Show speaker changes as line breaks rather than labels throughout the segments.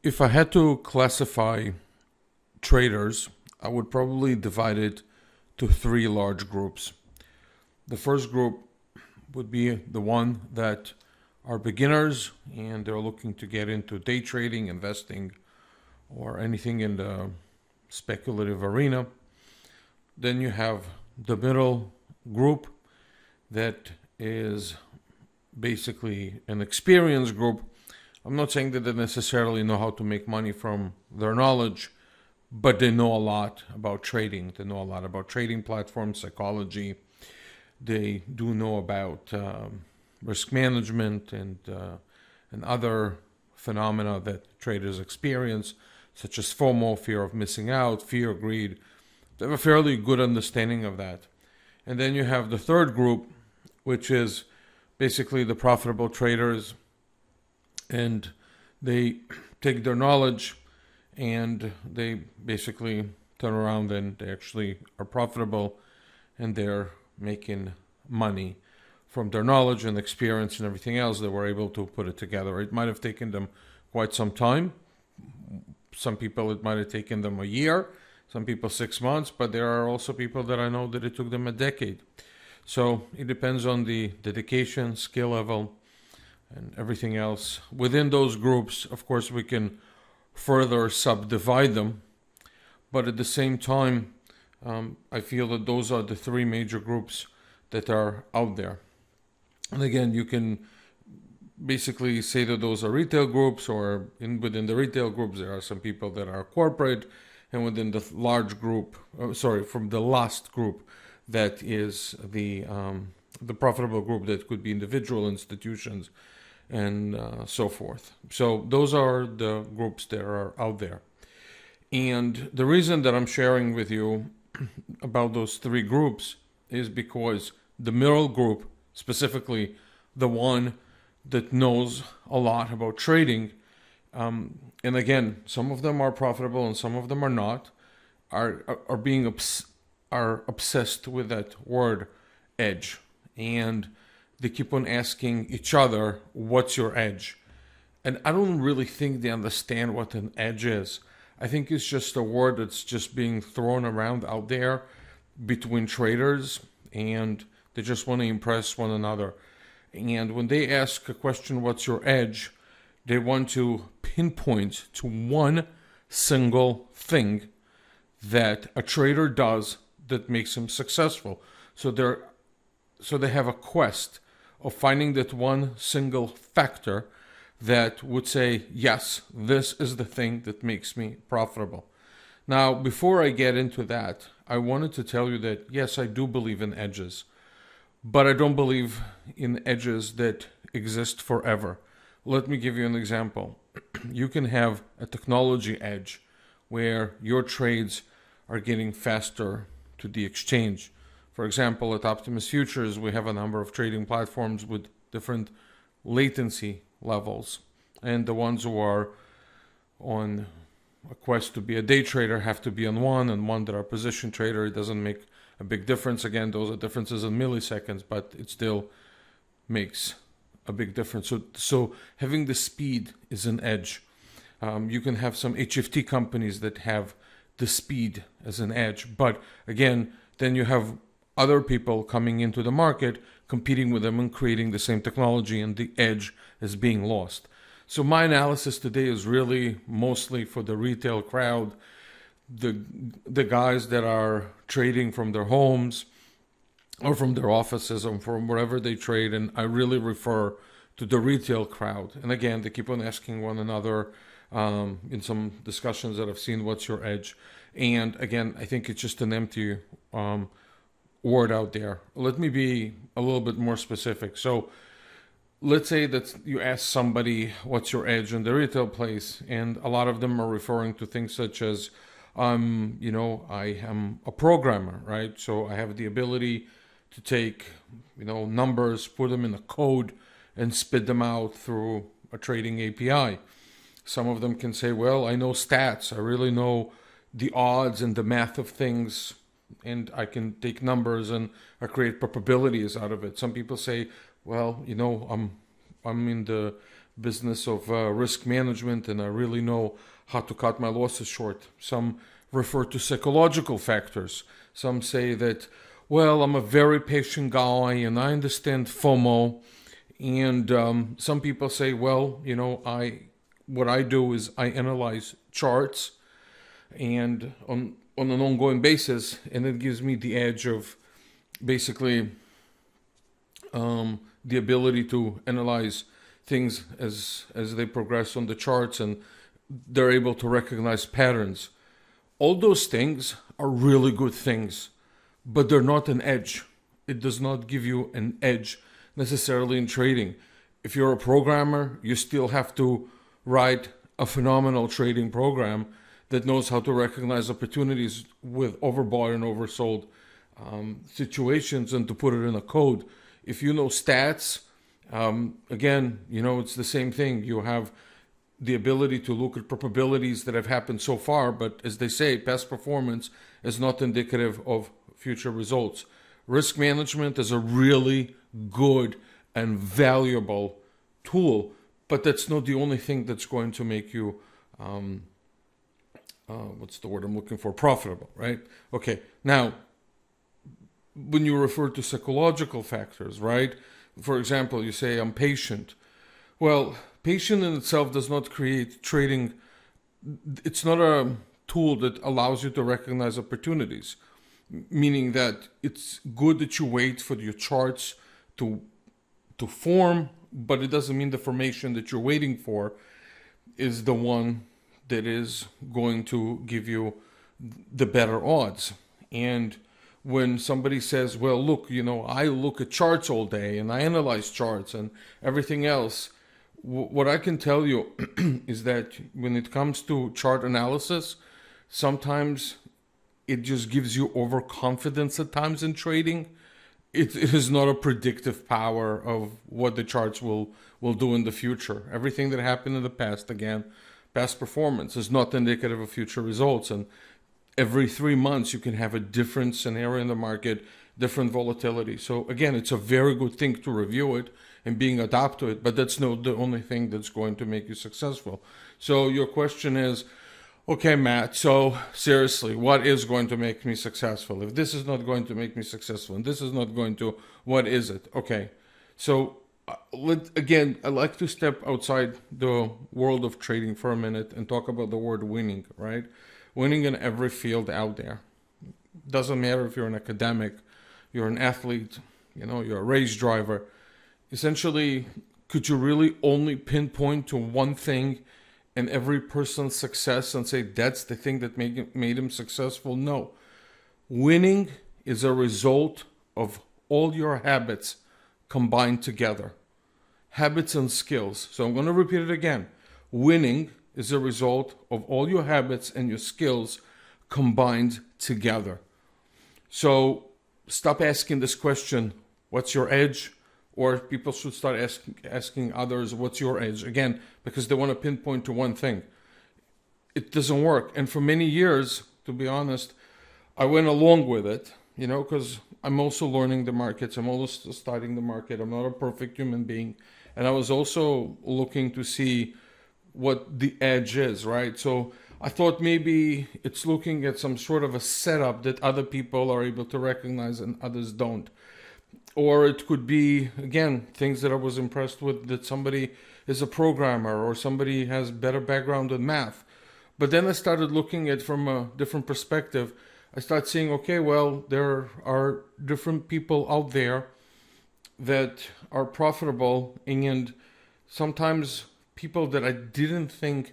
If I had to classify traders, I would probably divide it to three large groups. The first group would be the one that are beginners and they're looking to get into day trading, investing, or anything in the speculative arena. Then you have the middle group that is basically an experienced group. I'm not saying that they necessarily know how to make money from their knowledge, but they know a lot about trading. They know a lot about trading platforms, psychology. They do know about risk management and other phenomena that traders experience, such as FOMO, fear of missing out, fear, greed. They have a fairly good understanding of that. And then you have the third group, which is basically the profitable traders, and they take their knowledge and they basically turn around and they actually are profitable and they're making money from their knowledge and experience and everything else. They were able to put it together. It might have taken them quite some time. Some people, it might have taken them a year, some people 6 months, but there are also people that I know that it took them a decade. So it depends on the dedication, skill level, and everything else. Within those groups, of course, we can further subdivide them, but at the same time, I feel that those are the three major groups that are out there. And again, you can basically say that those are retail groups, or within the retail groups, there are some people that are corporate, and within the large group, from the last group, that is the profitable group, that could be individual institutions and so forth. So those are the groups that are out there. And the reason that I'm sharing with you about those three groups is because the middle group, specifically the one that knows a lot about trading, and again, some of them are profitable and some of them are not, are obsessed with that word edge, and they keep on asking each other, what's your edge? And I don't really think they understand what an edge is. I think it's just a word that's just being thrown around out there between traders, and they just want to impress one another. And when they ask a question, what's your edge? They want to pinpoint to one single thing that a trader does that makes him successful. So they have a quest of finding that one single factor that would say, yes, this is the thing that makes me profitable. Now, before I get into that, I wanted to tell you that, yes, I do believe in edges, but I don't believe in edges that exist forever. Let me give you an example. You can have a technology edge where your trades are getting faster to the exchange. For example, at Optimus Futures, we have a number of trading platforms with different latency levels. And the ones who are on a quest to be a day trader have to be on one, and one that are position trader, it doesn't make a big difference. Again, those are differences in milliseconds, but it still makes a big difference. So having the speed is an edge. You can have some HFT companies that have the speed as an edge, but again, then you have other people coming into the market, competing with them and creating the same technology, and the edge is being lost. So my analysis today is really mostly for the retail crowd, the guys that are trading from their homes or from their offices or from wherever they trade, and I really refer to the retail crowd. And again, they keep on asking one another in some discussions that I've seen, what's your edge? And again, I think it's just an empty word out there. Let me be a little bit more specific. So let's say that you ask somebody, what's your edge in the retail place? And a lot of them are referring to things such as, I am a programmer, right? So I have the ability to take, numbers, put them in a code and spit them out through a trading API. Some of them can say, well, I know stats. I really know the odds and the math of things, and I can take numbers and I create probabilities out of it. Some people say, well, I'm in the business of risk management, and I really know how to cut my losses short. Some refer to psychological factors. Some say that, well, I'm a very patient guy and I understand FOMO. And some people say, well, what I do is I analyze charts and on an ongoing basis, and it gives me the edge of basically the ability to analyze things as they progress on the charts, and they're able to recognize patterns. All those things are really good things, but they're not an edge. It does not give you an edge necessarily in trading. If you're a programmer, you still have to write a phenomenal trading program that knows how to recognize opportunities with overbought and oversold situations and to put it in a code. If you know stats, again, it's the same thing. You have the ability to look at probabilities that have happened so far, but as they say, past performance is not indicative of future results. Risk management is a really good and valuable tool, but that's not the only thing that's going to make you, what's the word I'm looking for? Profitable, right? Okay, now, when you refer to psychological factors, right? For example, you say, I'm patient. Well, patient in itself does not create trading. It's not a tool that allows you to recognize opportunities, meaning that it's good that you wait for your charts to form, but it doesn't mean the formation that you're waiting for is the one that is going to give you the better odds. And when somebody says, well, look, I look at charts all day and I analyze charts and everything else, what I can tell you is that when it comes to chart analysis, sometimes it just gives you overconfidence at times in trading. It is not a predictive power of what the charts will do in the future. Everything that happened in the past, again, past performance is not indicative of future results. And every 3 months, you can have a different scenario in the market, different volatility. So again, it's a very good thing to review it and being adapt to it, but that's not the only thing that's going to make you successful. So your question is, okay, Matt, so seriously, what is going to make me successful? If this is not going to make me successful and this is not going to, what is it? Okay, so again, I like to step outside the world of trading for a minute and talk about the word winning, right? Winning in every field out there. Doesn't matter if you're an academic, you're an athlete, you're a race driver. Essentially, could you really only pinpoint to one thing in every person's success and say that's the thing that made him successful? No. Winning is a result of all your habits combined together. Habits and skills. So I'm going to repeat it again. Winning is a result of all your habits and your skills combined together. So stop asking this question, what's your edge? Or people should start asking others, what's your edge? Again, because they want to pinpoint to one thing. It doesn't work. And for many years, to be honest, I went along with it, because I'm also learning the markets. I'm also studying the market. I'm not a perfect human being. And I was also looking to see what the edge is, right? So I thought maybe it's looking at some sort of a setup that other people are able to recognize and others don't. Or it could be, again, things that I was impressed with, that somebody is a programmer or somebody has better background in math. But then I started looking at it from a different perspective. I started seeing, okay, well, there are different people out there that are profitable, and sometimes people that I didn't think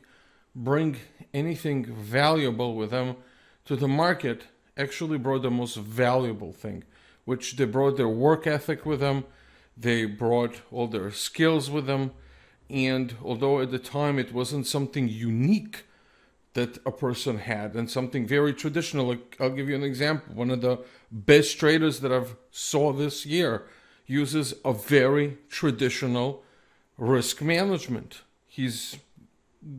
bring anything valuable with them to the market actually brought the most valuable thing, which they brought their work ethic with them, they brought all their skills with them, and although at the time it wasn't something unique that a person had and something very traditional, like I'll give you an example. One of the best traders that I've saw this year uses a very traditional risk management. He's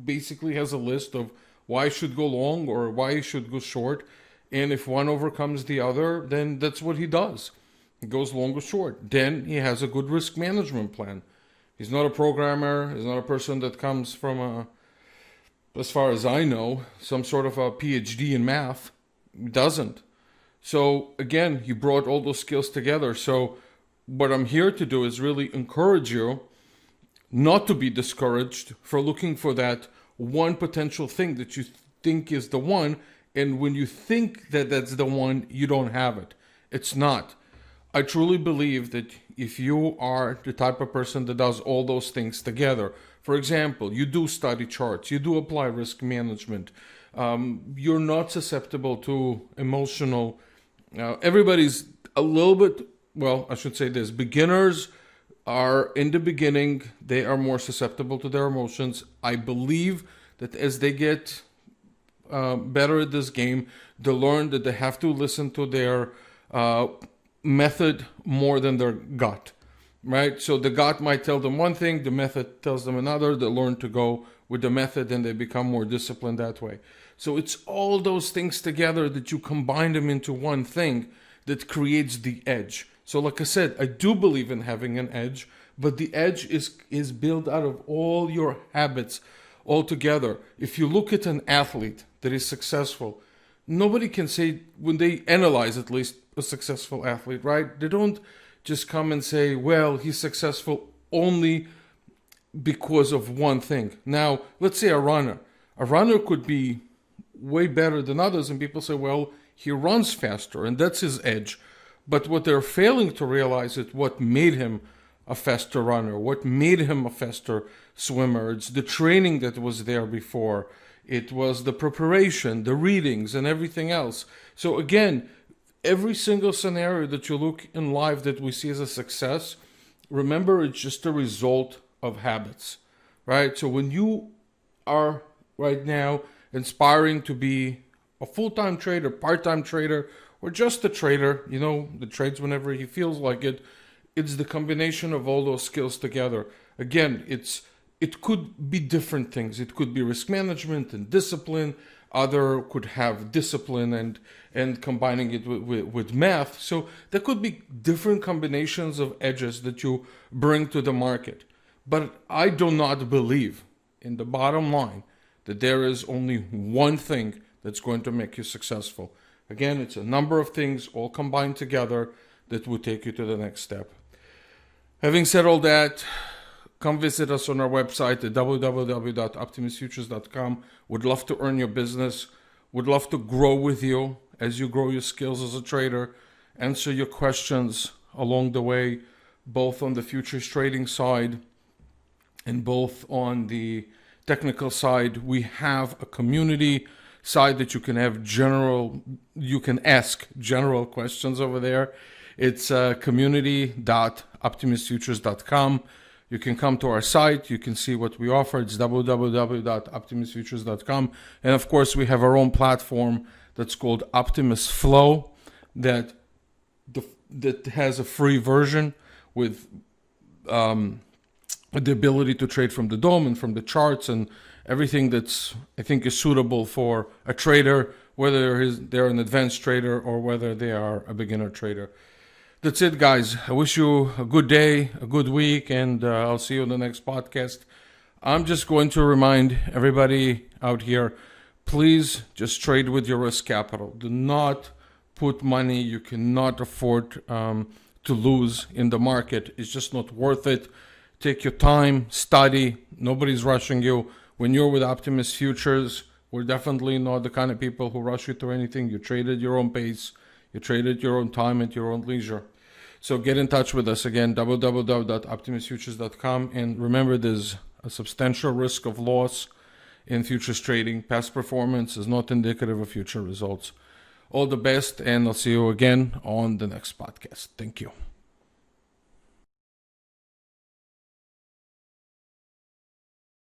basically has a list of why I should go long or why I should go short. And if one overcomes the other, then that's what he does. He goes long or short. Then he has a good risk management plan. He's not a programmer. He's not a person that comes from as far as I know, some sort of a PhD in math. He doesn't. So again, he brought all those skills together. So what I'm here to do is really encourage you not to be discouraged for looking for that one potential thing that you think is the one. And when you think that that's the one, you don't have it. It's not. I truly believe that if you are the type of person that does all those things together, for example, you do study charts, you do apply risk management, you're not susceptible to emotional. Everybody's a little bit, well, I should say this, beginners are in the beginning, they are more susceptible to their emotions. I believe that as they get better at this game, they learn that they have to listen to their method more than their gut, right? So the gut might tell them one thing, the method tells them another. They learn to go with the method and they become more disciplined that way. So it's all those things together that you combine them into one thing that creates the edge. So like I said, I do believe in having an edge, but the edge is built out of all your habits all together. If you look at an athlete that is successful, nobody can say, when they analyze at least a successful athlete, right? They don't just come and say, well, he's successful only because of one thing. Now, let's say a runner. A runner could be way better than others, and people say, well, he runs faster, and that's his edge. But what they're failing to realize is what made him a faster runner, what made him a faster swimmer. It's the training that was there before. It was the preparation, the readings, and everything else. So again, every single scenario that you look in life that we see as a success, remember, it's just a result of habits, right? So when you are right now inspiring to be a full-time trader, part-time trader, or just a trader, the trades whenever he feels like it, it's the combination of all those skills together. Again, it could be different things. It could be risk management and discipline. Other could have discipline and combining it with math. So there could be different combinations of edges that you bring to the market. But I do not believe, in the bottom line, that there is only one thing that's going to make you successful. Again, it's a number of things all combined together that will take you to the next step. Having said all that, come visit us on our website at www.optimusfutures.com. Would love to earn your business. Would love to grow with you as you grow your skills as a trader. Answer your questions along the way, both on the futures trading side and both on the technical side. We have a community side that you can ask general questions over there. It's community.optimusfutures.com. You can come to our site. You can see what we offer. It's www.optimusfutures.com. And of course, we have our own platform that's called Optimus Flow that has a free version with the ability to trade from the DOM and from the charts and everything that's, I think, is suitable for a trader, whether they're an advanced trader or whether they are a beginner trader. That's it, guys. I wish you a good day, a good week, and I'll see you in the next podcast. I'm just going to remind everybody out here, please just trade with your risk capital. Do not put money you cannot afford to lose in the market. It's just not worth it. Take your time, study. Nobody's rushing you. When you're with Optimus Futures, we're definitely not the kind of people who rush you through anything. You trade at your own pace. You trade at your own time, at your own leisure. So get in touch with us again, www.optimusfutures.com. And remember, there's a substantial risk of loss in futures trading. Past performance is not indicative of future results. All the best, and I'll see you again on the next podcast. Thank you.